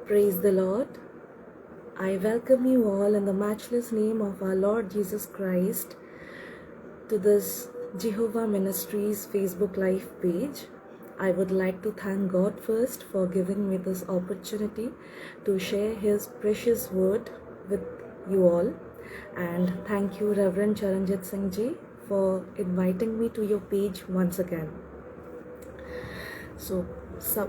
Praise the Lord. I welcome you all in the matchless name of our Lord Jesus Christ to this Jehovah Ministries Facebook Live page. I would like to thank God first for giving me this opportunity to share His precious word with you all. And thank you Reverend Charanjit Singh Ji for inviting me to your page once again.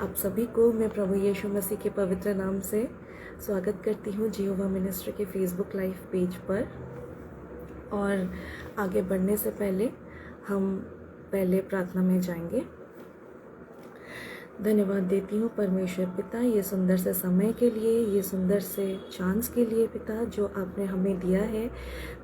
आप सभी को मैं प्रभु यीशु मसीह के पवित्र नाम से स्वागत करती हूँ जिहोवा मिनिस्ट्री के फेसबुक लाइव पेज पर। और आगे बढ़ने से पहले हम पहले प्रार्थना में जाएंगे। धन्यवाद देती हूँ परमेश्वर पिता ये सुंदर से समय के लिए, ये सुंदर से चांस के लिए पिता जो आपने हमें दिया है।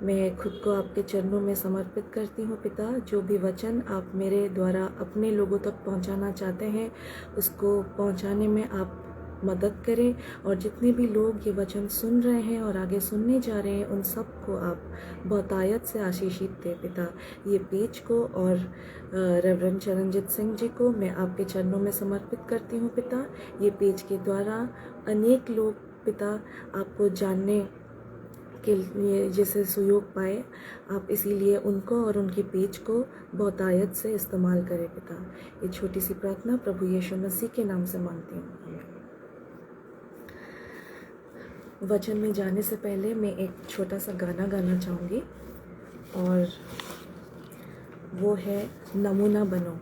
मैं खुद को आपके चरणों में समर्पित करती हूँ पिता। जो भी वचन आप मेरे द्वारा अपने लोगों तक पहुँचाना चाहते हैं उसको पहुँचाने में आप मदद करें, और जितने भी लोग ये वचन सुन रहे हैं और आगे सुनने जा रहे हैं उन सबको आप बहुतायत से आशीषित दें पिता। ये पेज को और रेवरेंड चरणजीत सिंह जी को मैं आपके चरणों में समर्पित करती हूँ पिता। ये पेज के द्वारा अनेक लोग पिता आपको जानने के लिए जैसे सहयोग पाए, आप इसीलिए उनको और उनके पेज को बहुतायत से इस्तेमाल करें पिता। ये छोटी सी प्रार्थना प्रभु यीशु मसीह के नाम से मांगती हूँ। वचन में जाने से पहले मैं एक छोटा सा गाना गाना चाहूँगी, और वो है नमूना बनो।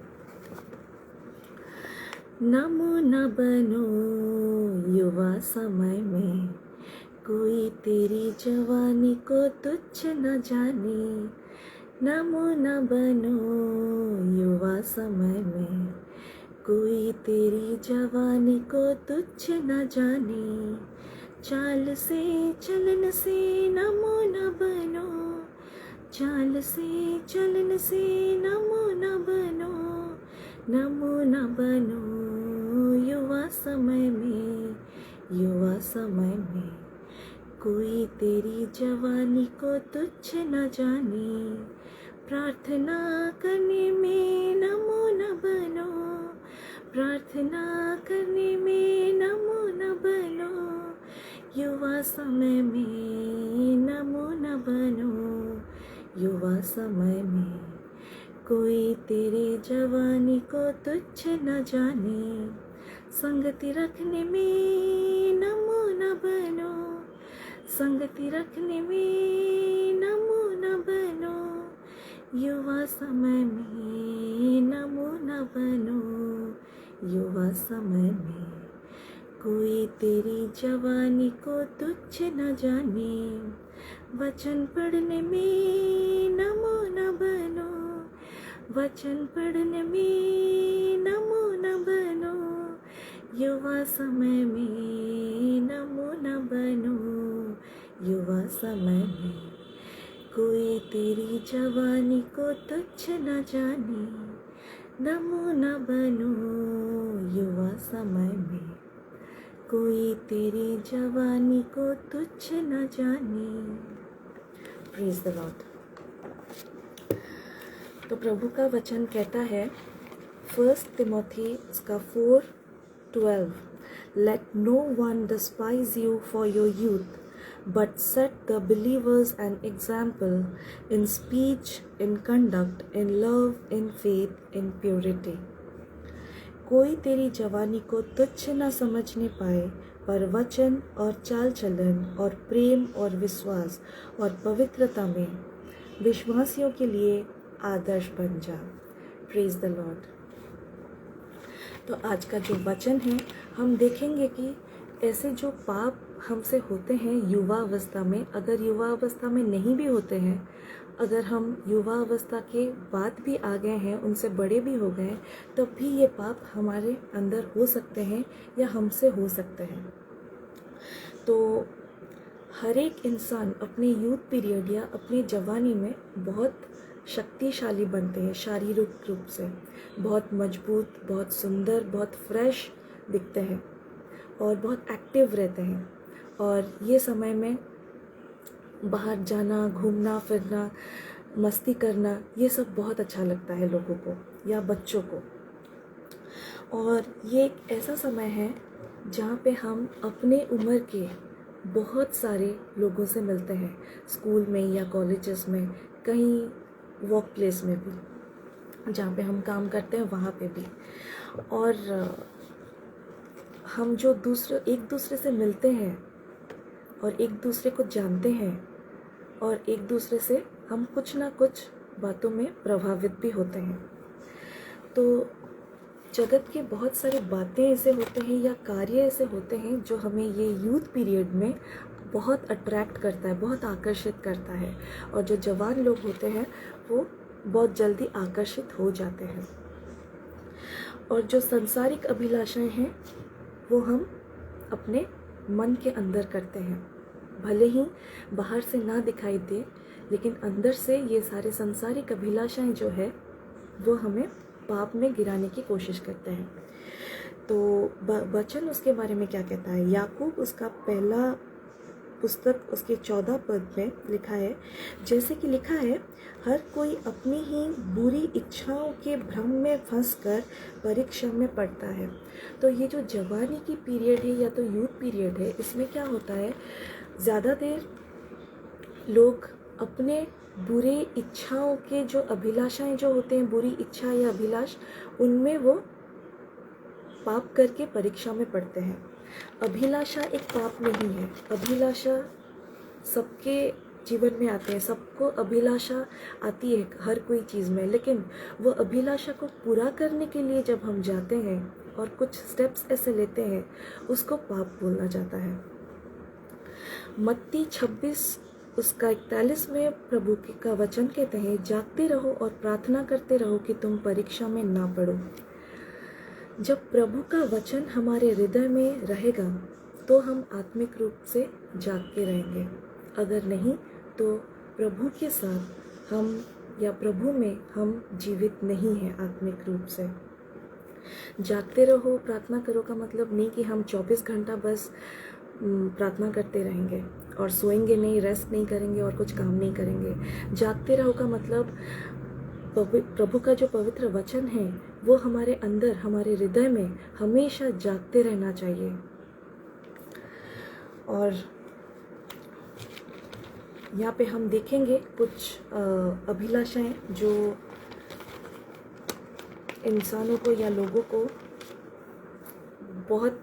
नमूना बनो युवा समय में, कोई तेरी जवानी को तुच्छ न जाने। नमूना बनो युवा समय में, कोई तेरी जवानी को तुच्छ न जाने। चाल से चलन से नमूना बनो, चाल से चलन से नमूना बनो। नमूना बनो युवा समय में, युवा समय में, कोई तेरी जवानी को तुच्छ न जाने। प्रार्थना करने में नमूना बनो, प्रार्थना करने में नमूना बनो। युवा समय में नमूना बनो, युवा समय में, कोई तेरे जवानी को तुच्छ न जाने। संगति रखने में नमूना बनो, संगति रखने में नमूना बनो। युवा समय में नमूना बनो, युवा समय में, कोई तेरी जवानी को तुच्छ न जाने। वचन पढ़ने में नमूना बनो, वचन पढ़ने में नमूना बनो। युवा समय में नमूना बनो, युवा समय में, कोई तेरी जवानी को तुच्छ न जाने। नमूना बनो युवा समय में, कोई तेरी जवानी को तुच्छ न जाने। Praise the Lord. तो प्रभु का वचन कहता है 1 तिमोथी उसका 4:12, let no one despise you for your youth, but set the believers an example in speech, in conduct, in love, in faith, in purity. कोई तेरी जवानी को तुच्छ न समझने पाए, पर वचन और चाल चलन और प्रेम और विश्वास और पवित्रता में विश्वासियों के लिए आदर्श बन जा। Praise the Lord. तो आज का जो वचन है हम देखेंगे कि ऐसे जो पाप हमसे होते हैं युवा अवस्था में, अगर युवा अवस्था में नहीं भी होते हैं, अगर हम युवा अवस्था के बाद भी आ गए हैं, उनसे बड़े भी हो गए, तब भी ये पाप हमारे अंदर हो सकते हैं या हमसे हो सकते हैं। तो हर एक इंसान अपने यूथ पीरियड या अपनी जवानी में बहुत शक्तिशाली बनते हैं, शारीरिक रूप से बहुत मजबूत, बहुत सुंदर, बहुत फ्रेश दिखते हैं और बहुत एक्टिव रहते हैं। और ये समय में बाहर जाना, घूमना फिरना, मस्ती करना, ये सब बहुत अच्छा लगता है लोगों को या बच्चों को। और ये एक ऐसा समय है जहाँ पे हम अपने उम्र के बहुत सारे लोगों से मिलते हैं, स्कूल में या कॉलेजेस में, कहीं वर्क प्लेस में भी, जहाँ पे हम काम करते हैं वहाँ पे भी। और हम जो एक दूसरे से मिलते हैं और एक दूसरे को जानते हैं, और एक दूसरे से हम कुछ ना कुछ बातों में प्रभावित भी होते हैं। तो जगत के बहुत सारे बातें ऐसे होते हैं या कार्य ऐसे होते हैं जो हमें ये यूथ पीरियड में बहुत अट्रैक्ट करता है, बहुत आकर्षित करता है, और जो जवान लोग होते हैं वो बहुत जल्दी आकर्षित हो जाते हैं। और जो सांसारिक अभिलाषाएं हैं वो हम अपने मन के अंदर करते हैं, भले ही बाहर से ना दिखाई दे, लेकिन अंदर से ये सारे सांसारिक अभिलाषाएं जो है वो हमें पाप में गिराने की कोशिश करते हैं। तो वचन उसके बारे में क्या कहता है? याकूब उसका पहला पुस्तक उसके 14 पद में लिखा है, जैसे कि लिखा है, हर कोई अपनी ही बुरी इच्छाओं के भ्रम में फंसकर परीक्षा में पड़ता है। तो ये जो जवानी की पीरियड है या तो यूथ पीरियड है, इसमें क्या होता है, ज़्यादा देर लोग अपने बुरे इच्छाओं के जो अभिलाषाएं जो होते हैं, बुरी इच्छा या अभिलाष, उनमें वो पाप करके परीक्षा में पड़ते हैं। अभिलाषा एक पाप नहीं है। अभिलाषा सबके जीवन में आते हैं, सबको अभिलाषा आती है हर कोई चीज़ में, लेकिन वो अभिलाषा को पूरा करने के लिए जब हम जाते हैं और कुछ स्टेप्स ऐसे लेते हैं, उसको पाप बोला जाता है। मत्ती 26 उसका 41 में प्रभु का वचन कहते हैं, जागते रहो और प्रार्थना करते रहो कि तुम परीक्षा में ना पड़ो। जब प्रभु का वचन हमारे हृदय में रहेगा तो हम आत्मिक रूप से जाग के रहेंगे, अगर नहीं तो प्रभु के साथ हम या प्रभु में हम जीवित नहीं हैं आत्मिक रूप से। जागते रहो, प्रार्थना करो का मतलब नहीं कि हम 24 घंटा बस प्रार्थना करते रहेंगे और सोएंगे नहीं, रेस्ट नहीं करेंगे और कुछ काम नहीं करेंगे। जागते रहो का मतलब प्रभु का जो पवित्र वचन है वो हमारे अंदर, हमारे हृदय में हमेशा जागते रहना चाहिए। और यहाँ पे हम देखेंगे कुछ अभिलाषाएं जो इंसानों को या लोगों को बहुत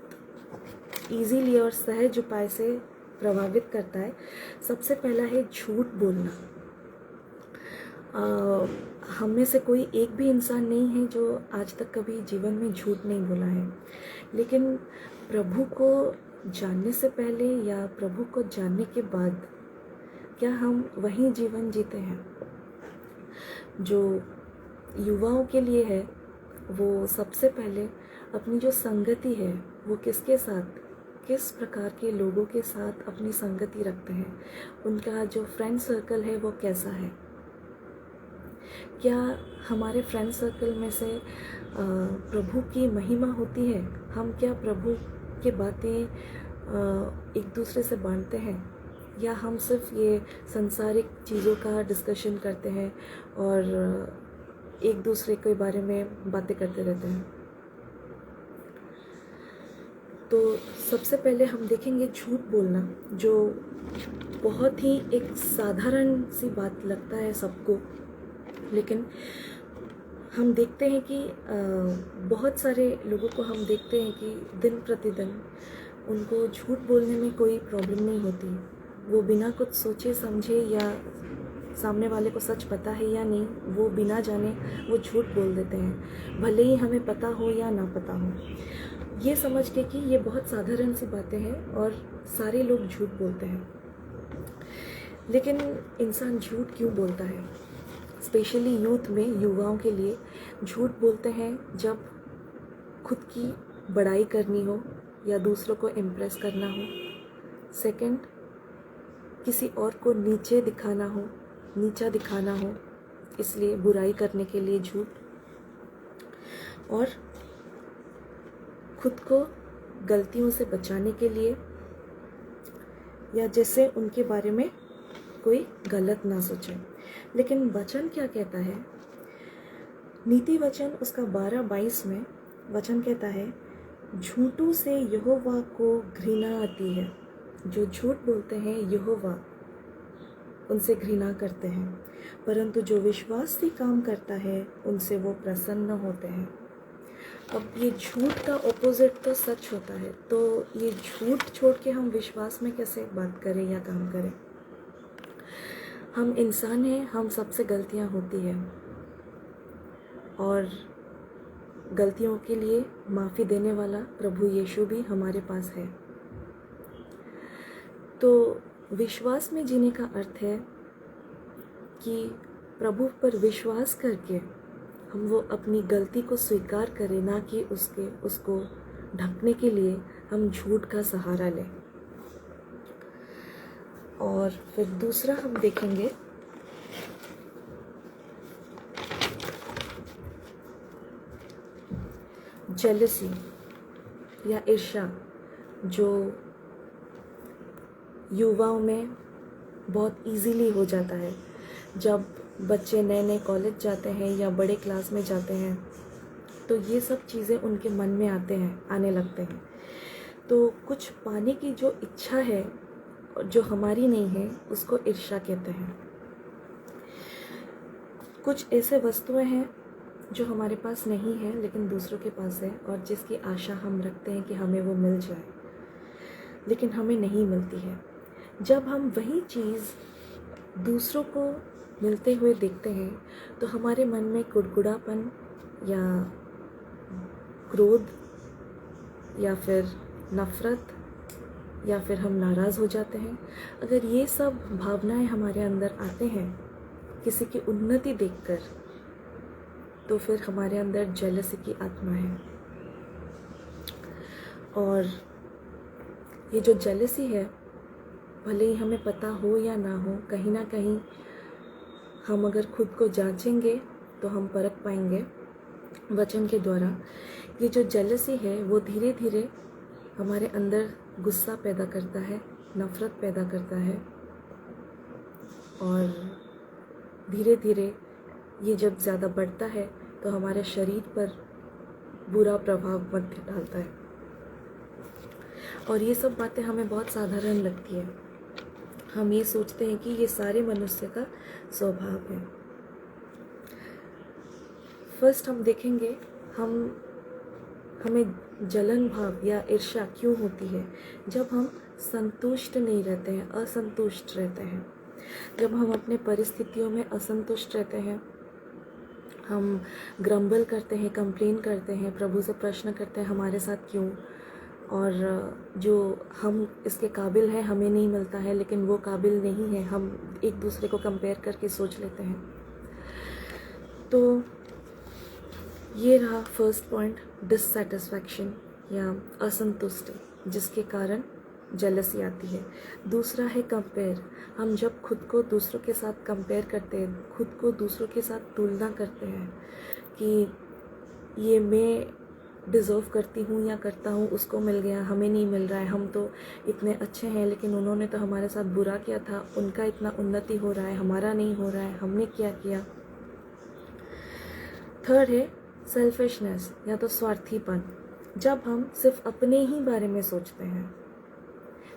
इजीली और सहज उपाय से प्रभावित करता है। सबसे पहला है झूठ बोलना। हम में से कोई एक भी इंसान नहीं है जो आज तक कभी जीवन में झूठ नहीं बोला है, लेकिन प्रभु को जानने से पहले या प्रभु को जानने के बाद क्या हम वही जीवन जीते हैं? जो युवाओं के लिए है वो सबसे पहले अपनी जो संगति है वो किसके साथ, किस प्रकार के लोगों के साथ अपनी संगति रखते हैं, उनका जो फ्रेंड सर्कल है वो कैसा है। क्या हमारे फ्रेंड सर्कल में से प्रभु की महिमा होती है? हम क्या प्रभु की बातें एक दूसरे से बांटते हैं, या हम सिर्फ ये सांसारिक चीज़ों का डिस्कशन करते हैं और एक दूसरे के बारे में बातें करते रहते हैं? तो सबसे पहले हम देखेंगे झूठ बोलना, जो बहुत ही एक साधारण सी बात लगता है सबको, लेकिन हम देखते हैं कि बहुत सारे लोगों को हम देखते हैं कि दिन प्रतिदिन उनको झूठ बोलने में कोई प्रॉब्लम नहीं होती। वो बिना कुछ सोचे समझे या सामने वाले को सच पता है या नहीं, वो बिना जाने वो झूठ बोल देते हैं, भले ही हमें पता हो या ना पता हो, ये समझ के कि ये बहुत साधारण सी बातें हैं और सारे लोग झूठ बोलते हैं। लेकिन इंसान झूठ क्यों बोलता है? स्पेशली यूथ में, युवाओं के लिए झूठ बोलते हैं जब खुद की बड़ाई करनी हो या दूसरों को इम्प्रेस करना हो। सेकंड, किसी और को नीचा दिखाना हो, इसलिए बुराई करने के लिए झूठ, और खुद को गलतियों से बचाने के लिए, या जैसे उनके बारे में कोई गलत ना सोचे। लेकिन वचन क्या कहता है? नीति वचन उसका 12-22 में वचन कहता है, झूठों से यहोवा को घृणा आती है। जो झूठ बोलते हैं यहोवा उनसे घृणा करते हैं, परंतु जो विश्वास से काम करता है उनसे वो प्रसन्न होते हैं। अब ये झूठ का ऑपोजिट तो सच होता है, तो ये झूठ छोड़ के हम विश्वास में कैसे बात करें या काम करें। हम इंसान हैं, हम सबसे गलतियां होती है और गलतियों के लिए माफ़ी देने वाला प्रभु यीशु भी हमारे पास है। तो विश्वास में जीने का अर्थ है कि प्रभु पर विश्वास करके हम वो अपनी गलती को स्वीकार करें, ना कि उसको ढकने के लिए हम झूठ का सहारा लें। और फिर दूसरा हम देखेंगे जेलसी या ईर्ष्या, जो युवाओं में बहुत इजीली हो जाता है। जब बच्चे नए नए कॉलेज जाते हैं या बड़े क्लास में जाते हैं तो ये सब चीज़ें उनके मन में आने लगते हैं। तो कुछ पाने की जो इच्छा है जो हमारी नहीं है उसको ईर्ष्या कहते हैं। कुछ ऐसे वस्तुएं हैं जो हमारे पास नहीं है लेकिन दूसरों के पास है और जिसकी आशा हम रखते हैं कि हमें वो मिल जाए, लेकिन हमें नहीं मिलती है। जब हम वही चीज़ दूसरों को मिलते हुए देखते हैं तो हमारे मन में कुड़कुड़ापन या क्रोध या फिर नफ़रत या फिर हम नाराज़ हो जाते हैं। अगर ये सब भावनाएं हमारे अंदर आते हैं किसी की उन्नति देखकर, तो फिर हमारे अंदर जेलसी की आत्मा है। और ये जो जेलसी है, भले ही हमें पता हो या ना हो, कहीं ना कहीं हम अगर खुद को जांचेंगे तो हम परख पाएंगे वचन के द्वारा। ये जो जेलसी है वो धीरे धीरे हमारे अंदर गुस्सा पैदा करता है, नफ़रत पैदा करता है और धीरे धीरे ये जब ज़्यादा बढ़ता है तो हमारे शरीर पर बुरा प्रभाव मध्य डालता है। और ये सब बातें हमें बहुत साधारण लगती है। हम ये सोचते हैं कि ये सारे मनुष्य का स्वभाव है। फर्स्ट हम देखेंगे हमें जलन भाव या ईर्ष्या क्यों होती है। जब हम संतुष्ट नहीं रहते हैं, असंतुष्ट रहते हैं, जब हम अपने परिस्थितियों में असंतुष्ट रहते हैं, हम ग्रम्बल करते हैं, कंप्लेन करते हैं, प्रभु से प्रश्न करते हैं हमारे साथ क्यों, और जो हम इसके काबिल हैं हमें नहीं मिलता है, लेकिन वो काबिल नहीं है, हम एक दूसरे को कंपेयर करके सोच लेते हैं। तो ये रहा फर्स्ट पॉइंट, डिससैटिस्फैक्शन या असंतुष्टि, जिसके कारण जेलसी आती है। दूसरा है कंपेयर। हम जब खुद को दूसरों के साथ कंपेयर करते हैं, खुद को दूसरों के साथ तुलना करते हैं कि ये मैं डिज़र्व करती हूँ या करता हूँ, उसको मिल गया, हमें नहीं मिल रहा है, हम तो इतने अच्छे हैं लेकिन उन्होंने तो हमारे साथ बुरा किया था, उनका इतना उन्नति हो रहा है, हमारा नहीं हो रहा है, हमने क्या किया। थर्ड है सेल्फिशनेस या तो स्वार्थीपन। जब हम सिर्फ अपने ही बारे में सोचते हैं,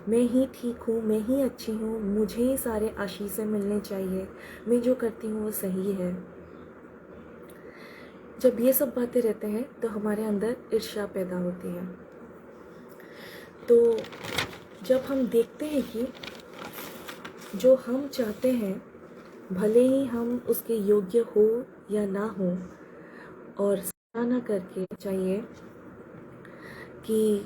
मैं ही ठीक हूँ, मैं ही अच्छी हूँ, मुझे ही सारे आशीषें मिलने चाहिए, मैं जो करती हूँ वो सही है। जब ये सब बातें रहते हैं तो हमारे अंदर ईर्ष्या पैदा होती है। तो जब हम देखते हैं कि जो हम चाहते हैं भले ही हम उसके योग्य हो या ना हो, और ना करके चाहिए कि